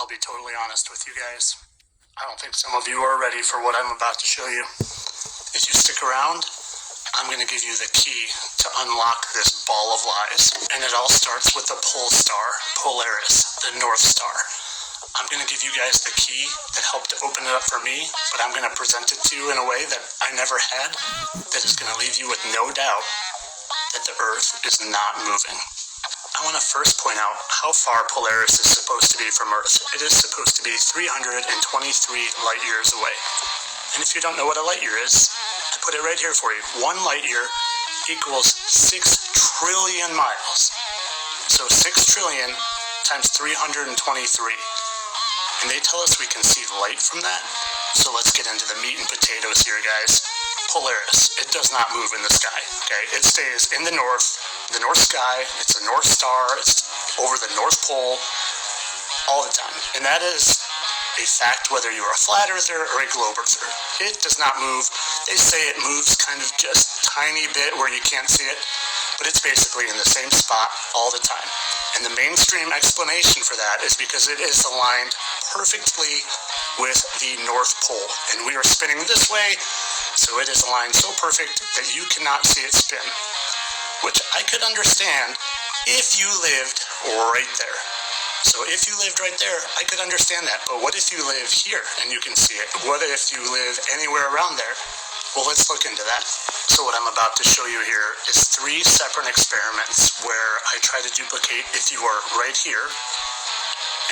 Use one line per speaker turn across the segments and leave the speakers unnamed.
I'll be totally honest with you guys. I don't think some of you are ready for what I'm about to show you. If you stick around, I'm going to give you the key to unlock this ball of lies. And it all starts with the pole star, Polaris, the North Star. I'm going to give you guys the key that helped to open it up for me, but I'm going to present it to you in a way that I never had, that is going to leave you with no doubt that the Earth is not moving. I want to first point out how far Polaris is supposed to be from Earth. It is supposed to be 323 light years away. And if you don't know what a light year is, I put it right here for you. 1 light year equals 6 trillion miles. So 6 trillion times 323. And they tell us we can see light from that. So let's get into the meat and potatoes here, guys. Polaris, it does not move in the sky, okay? It stays in the north sky. It's a North Star. It's over the North Pole all the time. And that is a fact whether you're a flat earther or a globe earther. It does not move. They say it moves kind of just tiny bit where you can't see it, but it's basically in the same spot all the time. And the mainstream explanation for that is because it is aligned perfectly with the North Pole. And we are spinning this way, so it is aligned so perfect that you cannot see it spin. Which I could understand if you lived right there. So if you lived right there, I could understand that. But what if you live here and you can see it? What if you live anywhere around there? Well, let's look into that. So what I'm about to show you here is 3 separate experiments where I try to duplicate if you are right here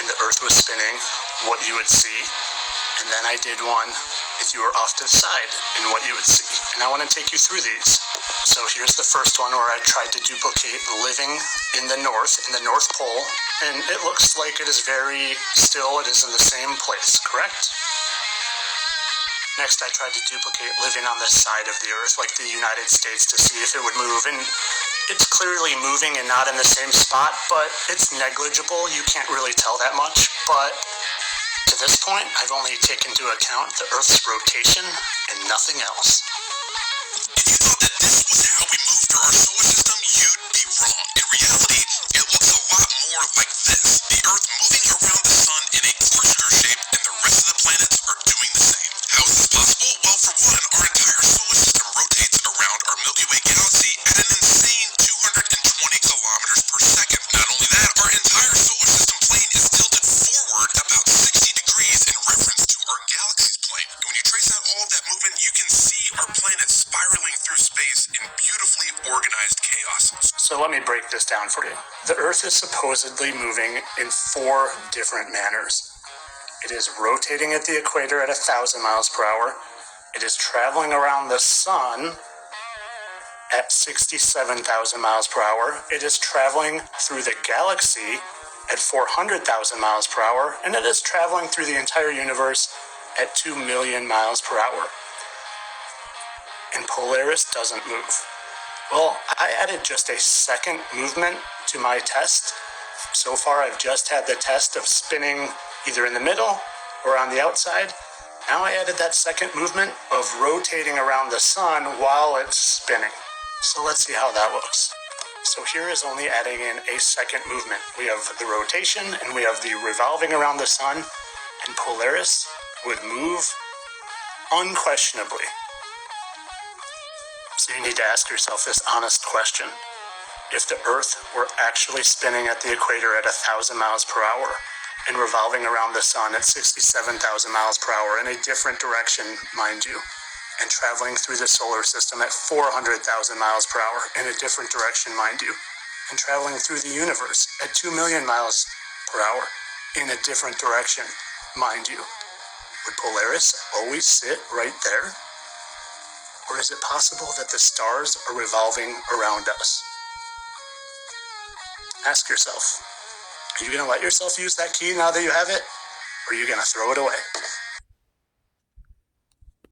and the Earth was spinning, what you would see. And then I did one if you were off to the side and what you would see. And I want to take you through these. So here's the first one where I tried to duplicate living in the North Pole. And it looks like it is very still. It is in the same place, correct? Next, I tried to duplicate living on the side of the Earth, like the United States, to see if it would move. And it's clearly moving and not in the same spot, but it's negligible. You can't really tell that much. But to this point, I've only taken into account the Earth's rotation and nothing else.
If you thought that this was how we move through our solar system, you'd be wrong. In reality, it looks a lot more like this. The Earth moving around the Sun in a corkscrew shape, and the rest of the planets are doing the same. How is this possible? Well, for one, our entire solar system rotates around our Milky Way galaxy at an insane 220 kilometers per second. Not only that, our entire solar system plane is tilted forward about 60 degrees in reference to our galaxy's plane. And when you trace out all of that movement, you can see our planet spiraling through space in beautifully organized chaos.
So let me break this down for you. The Earth is supposedly moving in 4 different manners. It is rotating at the equator at 1,000 miles per hour. It is traveling around the Sun at 67,000 miles per hour. It is traveling through the galaxy at 400,000 miles per hour. And it is traveling through the entire universe at 2 million miles per hour. And Polaris doesn't move. Well, I added just a second movement to my test. So far, I've just had the test of spinning either in the middle or on the outside. Now I added that second movement of rotating around the Sun while it's spinning. So let's see how that looks. So here is only adding in a second movement. We have the rotation and we have the revolving around the Sun, and Polaris would move unquestionably. So you need to ask yourself this honest question. If the Earth were actually spinning at the equator at 1,000 miles per hour and revolving around the Sun at 67,000 miles per hour in a different direction, mind you, and traveling through the solar system at 400,000 miles per hour in a different direction, mind you, and traveling through the universe at 2 million miles per hour in a different direction, mind you, would Polaris always sit right there? Or is it possible that the stars are revolving around us? Ask yourself, are you going to let yourself use that key now that you have it? Or are you going to throw it away?